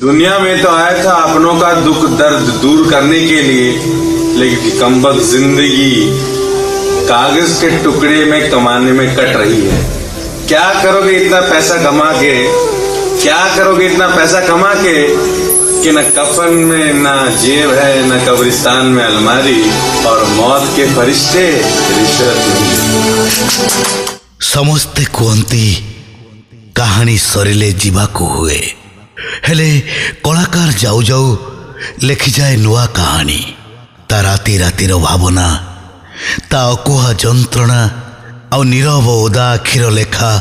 दुनिया में तो आया था अपनों का दुख दर्द दूर करने के लिए, लेकिन कमबख्त जिंदगी कागज के टुकड़े में कमाने में कट रही है। क्या करोगे इतना पैसा कमा के, क्या करोगे इतना पैसा कमा के कि न कफन में न जेब है, न कब्रिस्तान में अलमारी, और मौत के फरिश्ते रिश्वत नहीं। समस्ते कहती कहानी सरिले जीवाकू हुए, हेले कलाकार जाऊ जाऊ लेखि जाए नुआ कहानी। ता राति रातिर भावना, ता अकुहा जंत्रणा आ नीरव ओदा आखिर लेखा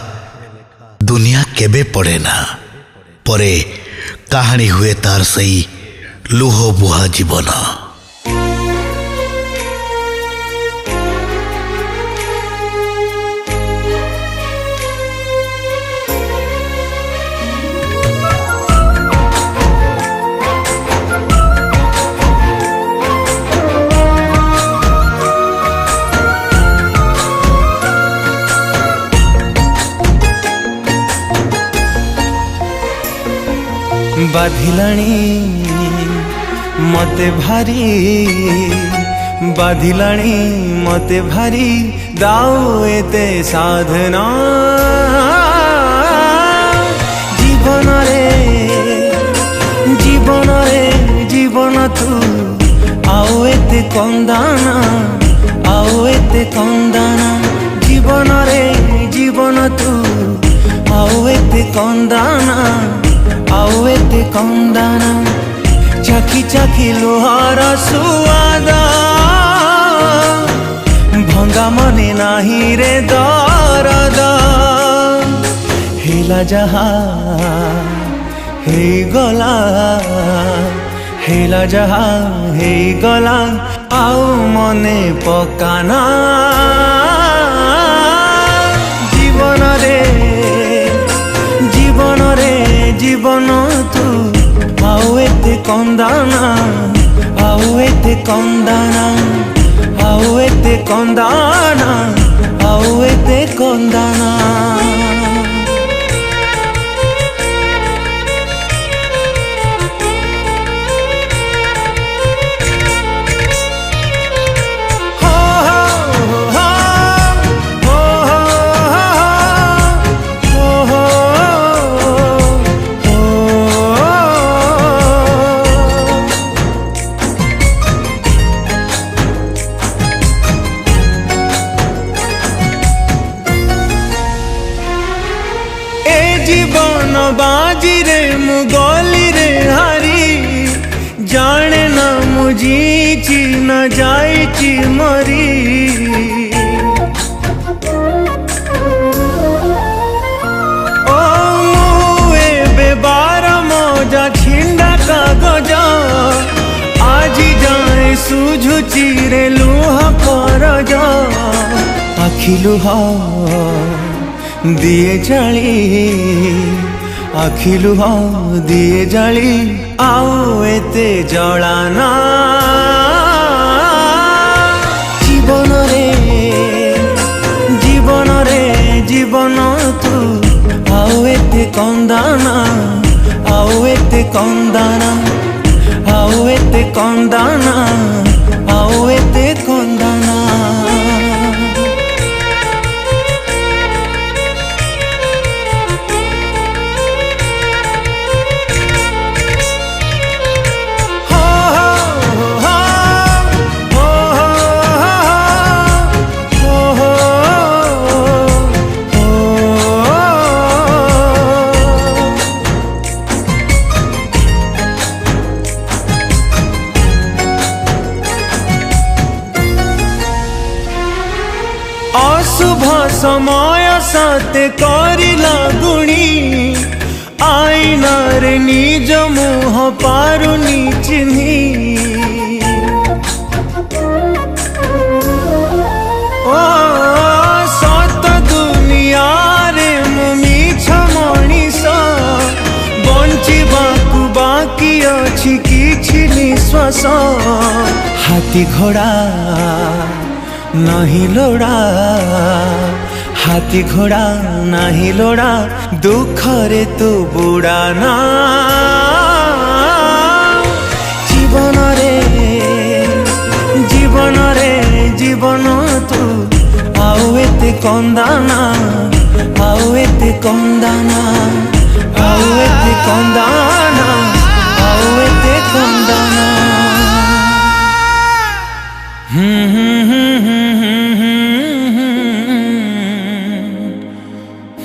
दुनिया केबे पड़े ना, परे कहानी हुए तार सही लुह बुहा जीवन। बाधिलाणी मते भारी, बाधिलाणी मते भारी, दाऊ एते साधना जीवन रे, जीवन रे जीवन तू आओ एते कंदाना, आओ एते कंदाना जीवन रे जीवन तू आओ एते कंदाना, आओ एते कंदाना। चाखी चाखी लोहार सुआद भंगा मने नाही रे दरद, हेला जहा हे गला, हेला जहा हे गला, आओ मने पकाना जीवन रे, जीवन रे जीवन तू आओ एते कंदाना, आओ एते कंदाना, आओ एते कंदाना, आओ एते कंदाना। जीवन बाजी रे मुगली रे हारी, जाने ना मुझी न जाइची मरी। ओ मुए बेबार मजा छिंडा कागज, आजी जाए सुझुची रे लुह करज, आखि लुह दिए जाली, आखि लुह दिए जाली, आओ एते जलाना जीवन रे, जीवन रे जीवन तू आओ एते कंदाना, आओ एते कंदाना, आओ एते कंदाना, आओ एते कंदाना। अशुभ समय साथे करिला गुणी, आईना रे निज मुह पारुनी चिन्ही। ओ सत दुनिया रे मिछ मनीष, बंचिबाकू बाकी अछि किछि निश्वास। हाथी घोड़ा नहीं लोड़ा, हाथी घोड़ा नहीं लोड़ा, दुख रे तू बुड़ाना जीवन तू आउ एते कंदाना आउ एते कंदाना आउ एते कंदाना आउ एते कंदाना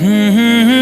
Hmm